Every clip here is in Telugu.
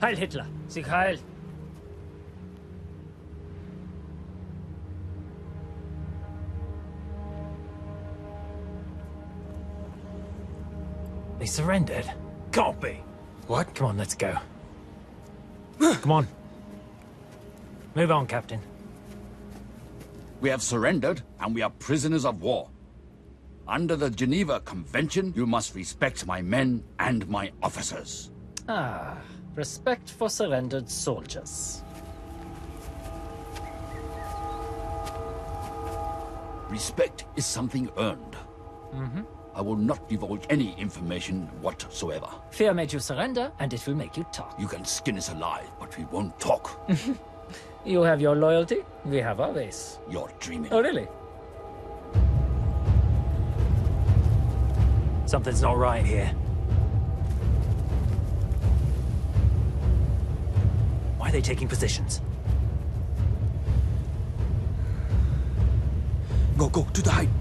Heil Hitler! Sieg heil! They surrendered? Can't be! What? Come on, let's go. Come on. Move on, Captain. We have surrendered, and we are prisoners of war. Under the Geneva Convention, you must respect my men and my officers. Ah, respect for surrendered soldiers. Respect is something earned. I will not divulge any information whatsoever. Fear made you surrender, and it will make you talk. You can skin us alive, but we won't talk. You have your loyalty, we have our ways. You're dreaming. Oh, really? Something's not right here. Why are they taking positions? Go, to the height.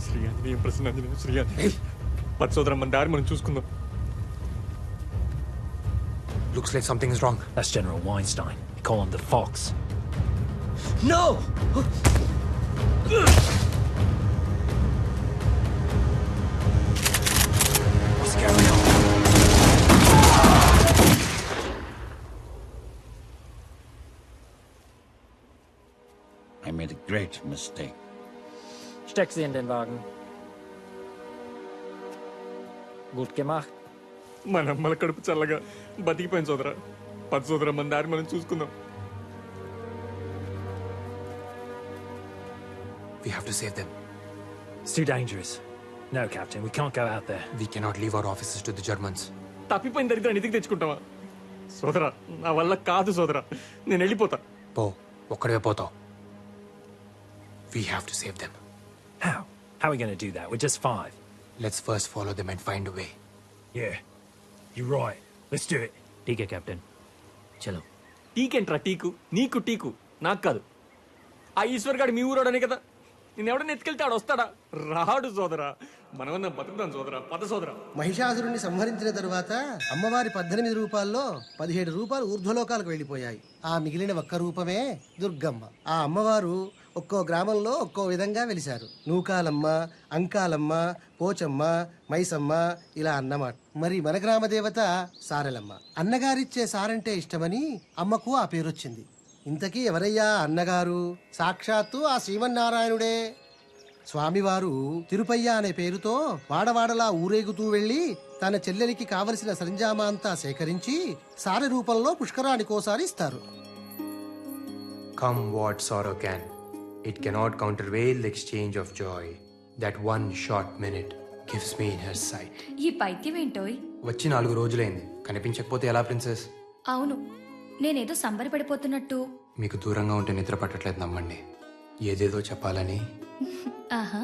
Sri Anjaneyam ప్రసన్నాంజనేయం Sri Anjaneyam పచ్చోదరం మన దారి మనం చూసుకుందాం. Looks like something is wrong. That's General Weinstein. They call him the Fox. No! What's going on? I made a great mistake. Steck sie in den Wagen. Gut gemacht. మన అమ్మల కడుపు చల్లగా బతికిపోయింది సోదరా. పచ్చ సోదరం మన దారి మనం చూసుకుందాం. We have to save them. It's too dangerous. No, Captain, we can't go out there. We cannot leave our officers to the Germans. తప్పిపోయిన దరిద్రాన్ని ఇంటికి తెచ్చుకుంటావా? సోదరా నా వల్ల కాదు సోదరా, నేను వెళ్ళిపోతా. పో, ఒక్కడే పోతావు. We have to save them. How? How are we going to do that? We're just 5. Let's first follow them and find a way. Yeah, you're right. Let's do it. ठीक है कैप्टन चलो. టీకేంట్రా టీకు? నీకు టీకు, నాకు కాదు. ఆ ఈశ్వర్ గాడు మీ ఊరోడనే కదా. నేను ఎవడన్నా ఎత్తుకెళ్తే ఆడు వస్తాడా? రాడు సోదరా. మనమన్నా బతుకుతాం సోదరా. పద సోదరా. మహిషాసురుణ్ణి సంహరించిన తరువాత అమ్మవారి 18 రూపాల్లో 17 రూపాయలు ఊర్ధ్వలోకాలకు వెళ్ళిపోయాయి. ఆ మిగిలిన ఒక్క రూపమే దుర్గమ్మ. ఆ అమ్మవారు ఒక్కో గ్రామంలో ఒక్కో విధంగా వెలిశారు. నూకాలమ్మ, అంకాలమ్మ, పోచమ్మ, మైసమ్మ ఇలా అన్నమాట. మరి మన గ్రామ దేవత సారెలమ్మ. అన్నగారిచ్చే సారంటే ఇష్టమని అమ్మకు ఆ పేరొచ్చింది. ఇంతకీ ఎవరయ్యా అన్నగారు? సాక్షాత్తు ఆ శ్రీమన్నారాయణుడే. స్వామివారు తిరుపయ్య అనే పేరుతో వాడవాడలా ఊరేగుతూ వెళ్లి తన చెల్లెలికి కావలసిన సరంజామా అంతా సేకరించి సారె రూపంలో పుష్కరానికోసారి ఇస్తారు. Come what sorrow can, it cannot countervail the exchange of joy. That one short minute gives me in her sight. ఈ పైత్యం ఏంటోయ్? వచ్చి 4 రోజులైంది. కనిపించకపోతే ఎలా ప్రిన్సెస్? అవును, నేనేదో సంబరపడిపోతున్నట్టు. మీకు దూరంగా ఉంటే నిద్ర పట్టట్లేదు, నమ్మండి. ఏదేదో చెప్పాలని. ఆహా,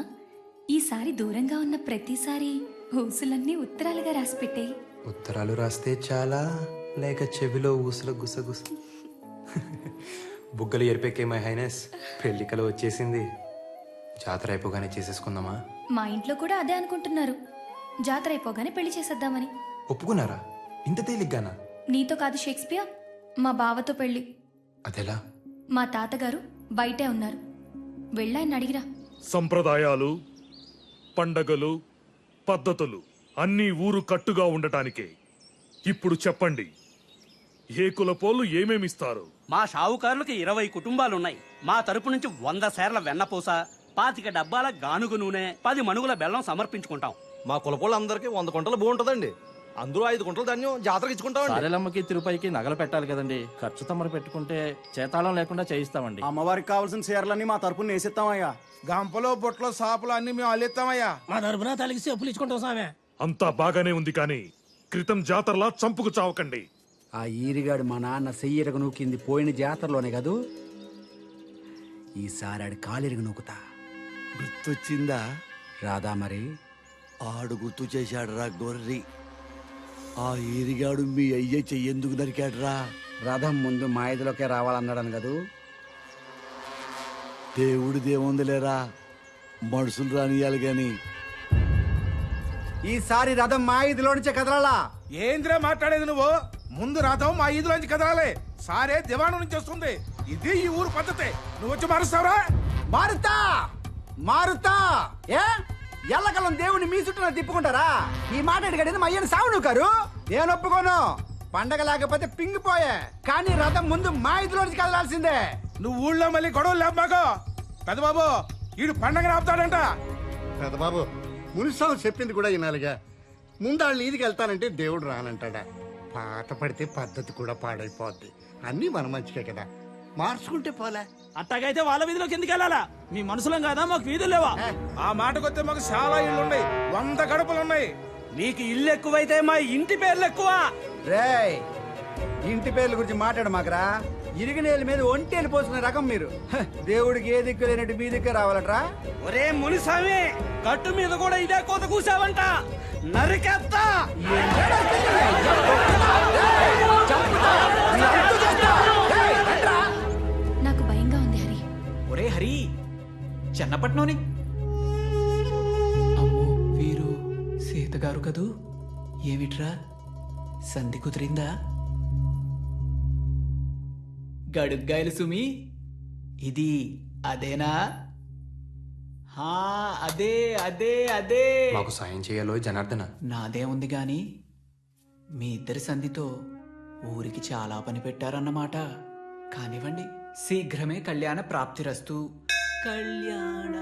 ఈసారి దూరంగా ఉన్న ప్రతిసారి ఊసులన్నీ ఉత్తరాలుగా రాసిపెట్టాయి. ఉత్తరాలు రాస్తే చాలా, లేక చెవిలో ఊసుల గుసగుస. బుగ్గలు ఎరిపెక్కే మై హైనెస్, పెళ్లికలు వచ్చేసింది. జాతర అయిపోగానే చేసేసుకుందామా? మా ఇంట్లో కూడా అదే అనుకుంటున్నారు. జాతర అయిపోగానే పెళ్లి చేసేద్దామని. ఒప్పుకున్నారా? ఇంత తేలిగ్గానా? నీతో కాదు షేక్స్పియర్, మా బావతో పెళ్లి. అదెలా? మా తాతగారు బయటే ఉన్నారు, వెళ్ళాయని అడిగిరా. సంప్రదాయాలు, పండగలు, పద్ధతులు అన్నీ ఊరు కట్టుగా ఉండటానికే. ఇప్పుడు చెప్పండి, ఏ కులపోళ్ళు ఏమేమిస్తారు? మా షావుకారులకి 20 కుటుంబాలున్నాయి. మా తరపు నుంచి 100 సేర్ల వెన్నపూస, 25 డబ్బాల గానుగు నూనె, 10 మణుగుల బెల్లం సమర్పించుకుంటాం. మా కులపోళ్ళందరికీ 100 కుంటలు బాగుంటుందండి. అందులో 5 కుంటలు ధాన్యం జాతరకి ఇచ్చుకుంటాం. సారెలమ్మకి తిరుపతికి నగలు పెట్టాలి కదండి. ఖర్చు తమరు పెట్టుకుంటే చేతాళం లేకుండా చేయిస్తామండి. అమ్మవారికి కావాల్సిన చీరలన్నీ మా తరపున వేసిస్తామయ్యా. గంపలో బొట్లో సాపులు అన్ని మేము అల్లిస్తామయ్యా. మా తరపున తలిగి చెప్పులు ఇచ్చుకుంటాం సామే. అంతా బాగానే ఉంది, కానీ క్రితం జాతరలా చంపుకు చావకండి. ఆ ఈరిగాడు మా నాన్న సెయ్యరగ నూకింది పోయిన జాతరలోనే కదూ. ఈసారి ఆడు కాలిరగ నూకుతా. గుర్తొచ్చిందా? రాదా మరి? ఆడు గుర్తు చేశాడు రా గొర్రి. ఆ ఈరిగాడు మీ అయ్య చెయ్యేందుకు నరికాడు రా. రథం ముందు మా ఇదిలోకే రావాలన్నాడని కదూ. దేవుడిదేముందిలేరా, మనుషులు రానియాలి గాని. ఈసారి రథం మా ఇదిలో నుంచే కదలాలా. ఏంద్రా మాట్లాడేది నువ్వు? ముందు రథం మా ఈదులోంచి కదలాలి. సారే దివాణం నుంచి వస్తుంది. ఇది ఈ ఊరు పద్ధతి. నువ్వు వచ్చి మారుస్తావురా? మారుతా మారుతా. ఏ ఎల్లకలం దేవుని మీ చుట్టూ తిప్పుకుంటారా? ఈ మాట అడిగేది మా అయ్యని సావు నువ్వు కారు. నేను ఒప్పుకోను. పండగ లేకపోతే పింగిపోయే, కానీ రథం ముందు మా ఇదిలో నుంచి కదలాల్సిందే. నువ్వు ఊళ్ళో మళ్ళీ గొడవలు లేపాకో. పెద్దబాబు ఈడు పండగ ఆపుతాడంట. పెద్దబాబు మునిస్వామి చెప్పింది కూడా వినాలిగా. ముందాళ్ళు ఈదికి వెళ్తానంటే దేవుడు రానంటాడా? పాట పడితే పద్ధతి కూడా పాడైపోద్ది. అన్నీ మన మంచికే కదా, మార్చుకుంటే పోలే. అట్టాగైతే వాళ్ళ వీధిలోకి ఎందుకు వెళ్ళాలా? మీ మనుషులం కాదా? మాకు వీధులు లేవా? ఆ మాటకొస్తే మాకు చాలా ఇళ్ళు ఉన్నాయి, 100 గడపలు ఉన్నాయి. నీకు ఇల్లు ఎక్కువైతే మా ఇంటి పేర్లు ఎక్కువ. రేయ్, ఇంటి పేర్ల గురించి మాట్లాడు మాకరా. ఇరిగినేల మీద ఒంటేలు పోసిన రకం మీరు. దేవుడికి ఏ దిక్కు లేనట్టు మీ దిక్కు రావాలట్రా. ఒరే మునిస్వామి, కట్టు మీద కూడా ఇదే కోత కూసావంట. నరికేస్తా. నాకు భయంగా ఉంది హరి. ఒరే హరి, చెన్నపట్నంని అమ్మో వీరు సీతగారు కదూ. ఏమిట్రా సంధి కుదిరిందా? గడుగ్గాయలు సుమి, ఇది అదేనా? అదే అదే అదే. మాకు సాయం చేయాలో జనార్దన. నాదే ఉంది గాని మీ ఇద్దరి సంధితో ఊరికి చాలా పని పెట్టారన్నమాట. కానివ్వండి, శీఘ్రమే కళ్యాణ ప్రాప్తిరస్తు. కళ్యాణ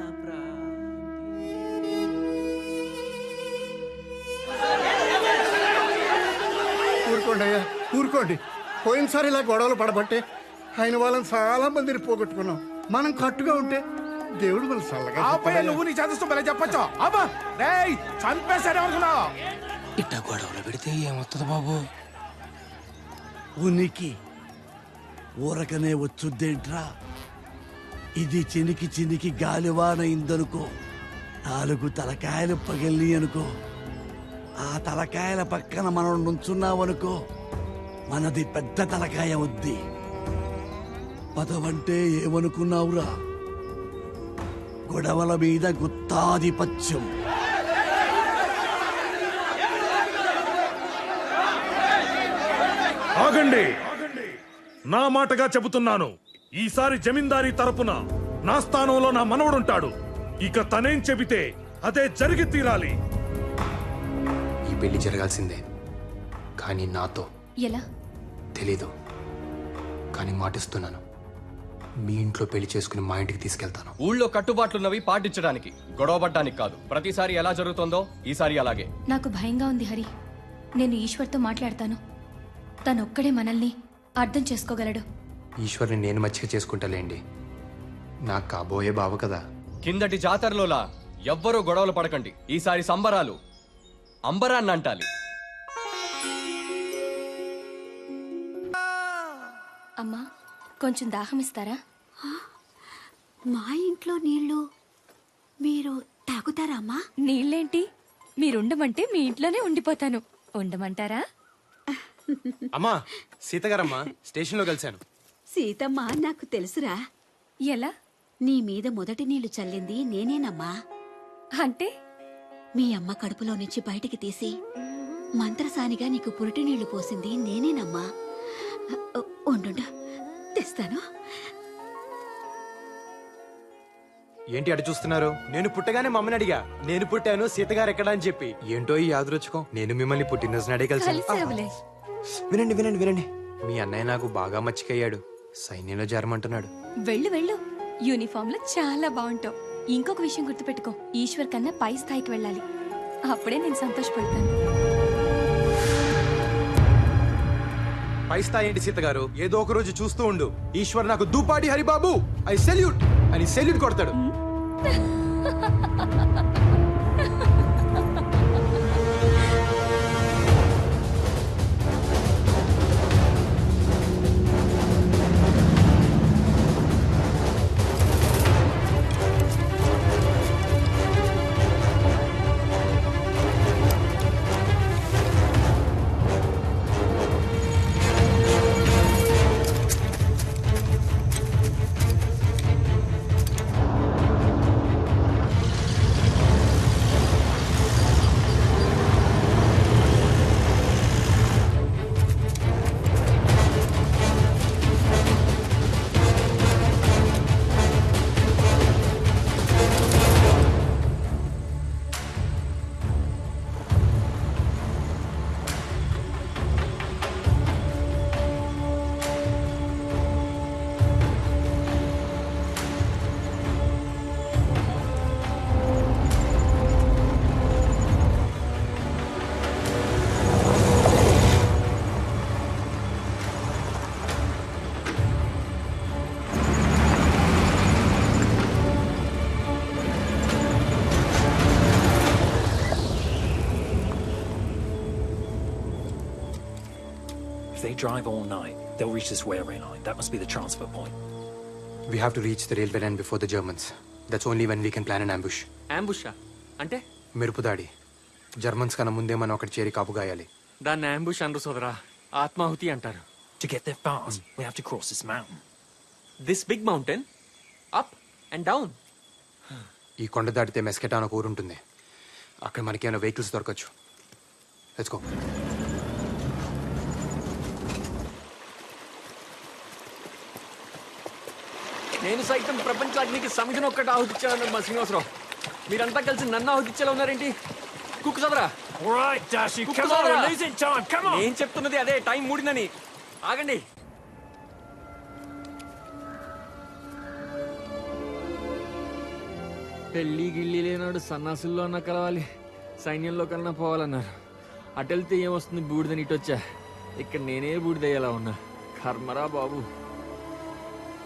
ఊరుకోండి అయ్యా, ఊరుకోండి. పోయినసారి ఇలా గొడవలు పడబట్టే ఆయన వాళ్ళని చాలా మందిని పోగొట్టుకున్నాం. మనం కట్టుగా ఉంటే దేవుడు మన చల్లగా. నువ్వు నీ చదువు భలే చెప్పచ్చు. అబ్బా రేయ్, చంపేశాడు అనుకున్నావు. ఇట్ట గొడవలు పెడితే ఏమవుతుంది బాబు? ఉనికి ఊరకనే వచ్చుద్దేంట్రా? ఇది చినికి చినికి గాలివానయిందనుకో, 4 తలకాయలు పగిలి అనుకో, ఆ తలకాయల పక్కన మనం నుంచున్నావనుకో, మనది పెద్ద తలకాయ వద్ది. పదవంటే ఏమనుకున్నావురా? గొడవల మీద గుత్తాధిపత్యం. ఆగండి, నా మాటగా చెబుతున్నాను. ఈసారి జమీందారీ తరపున నా స్థానంలో నా మనవడుంటాడు. ఇక తనేం చెబితే అదే జరిగి తీరాలి. ఈ పెళ్లి జరగాల్సిందే, కానీ నాతో. ఎలా? తెలీదు, కానీ మాటిస్తున్నాను. మీ ఇంట్లో పెళ్లి చేసుకుని మా ఇంటికి తీసుకెళ్తాను. ఊళ్ళో కట్టుబాట్లున్నవి పాటించడానికి, గొడవపడ్డానికి కాదు. ప్రతిసారి ఎలా జరుగుతుందో ఈసారి అలాగే. నాకు భయంగా ఉంది హరి. నేను ఈశ్వర్తో మాట్లాడతాను. తనొక్కడే మనల్ని అర్థం చేసుకోగలడు. ఈశ్వర్ని నేను మచ్చిక చేసుకుంటాలేండి. నాకు కాబోయే బావ కదా. కిందటి జాతరలోలా ఎవ్వరూ గొడవలు పడకండి. ఈసారి సంబరాలు అంబరాన్ని అంటాలి. అమ్మా, కొంచెం దాహం ఇస్తారా? మా ఇంట్లో నీళ్లు మీరు తాగుతారా అమ్మా? నీళ్ళేంటి, మీరుండమంటే మీ ఇంట్లోనే ఉండిపోతాను. ఉండమంటారా? అమ్మా, సీతగారమ్మా స్టేషన్లో కలిశాను. సీతమ్మ నాకు తెలుసురా. ఎలా? నీ మీద మొదటి నీళ్లు చల్లింది నేనేనమ్మా. అంటే మీ అమ్మ కడుపులో నుంచి బయటికి తీసి మంత్రసానిగా నీకు పురిటి నీళ్లు పోసింది నేనేనమ్మా. ఉండు, తెస్తాను. ఏంటి అటు చూస్తున్నారు? నేను పుట్టగానే మమ్మని అడిగా, నేను పుట్టాను సీతగారు ఎక్కడా అని చెప్పి. ఏంటో ఈ యాదృచ్ఛికం, నేను మిమ్మల్ని పుట్టినరోజు నాడే కలిసాను. వినండి వినండి వినండి, మీ అన్నయ్య నాకు బాగా మచ్చికయ్యాడు. సైన్యంలో చేరమంటున్నాడు. వెళ్ళు వెళ్ళు, యూనిఫామ్ లో చాలా బాగుంటావు. ఇంకొక విషయం గుర్తుపెట్టుకో, ఈశ్వర్ కన్నా పై స్థాయికి వెళ్ళాలి. అప్పుడే నేను సంతోషపడతాను. పై స్థాయి ఏంటి సీతగారు? ఏదో ఒక రోజు చూస్తూ ఉండు, ఈశ్వర్ నాకు దూపాటి హరిబాబు ఐ సెల్యూట్ అని సెల్యూట్ కొడతాడు. they drive all night, they'll reach this railway line. That must be the transfer point. We have to reach the railway line before the Germans. That's only when we can plan an ambush. అంబుషా అంటే మెరుపు దాడి. జర్మన్స్ కన్నా ముందే మనం అక్కడ చేరి కాపు గాయాలి. దాన్ని అంబుష్ అనరు సోదరా, ఆత్మాహుతి అంటారు. To get there fast, we have to cross this mountain. This big mountain up and down. ఈ కొండ దాటితే మెస్కెటా అని ఒక ఊరు ఉంటుంది. అక్కడ మనకేమైనా వెహికల్స్ దొరకచ్చు. Let's go. నేను సైతం ప్రపంచ అగ్నికి సమిధిని ఒక్కటి ఆహుతిచ్చాను మా శ్రీనివాసరావు. మీరంతా కలిసి నన్ను ఆహుతిచ్చేలా ఉన్నారేంటి? కుక్కు సదరా. Right, Dashi, come on, we're losing time. Come on. నేను చెప్తున్నది అదే, టైం మూడిందని. ఆగండి. పెళ్లి గిల్లి లేనాడు సన్నాసుల్లో అన్నా కలవాలి, సైన్యంలో కన్నా పోవాలన్నారు. అటెళ్తే ఏమొస్తుంది బూడిదని ఇటొచ్చా. ఇక్కడ నేనే బూడిదయ్యేలా ఉన్నా. కర్మరా బాబు.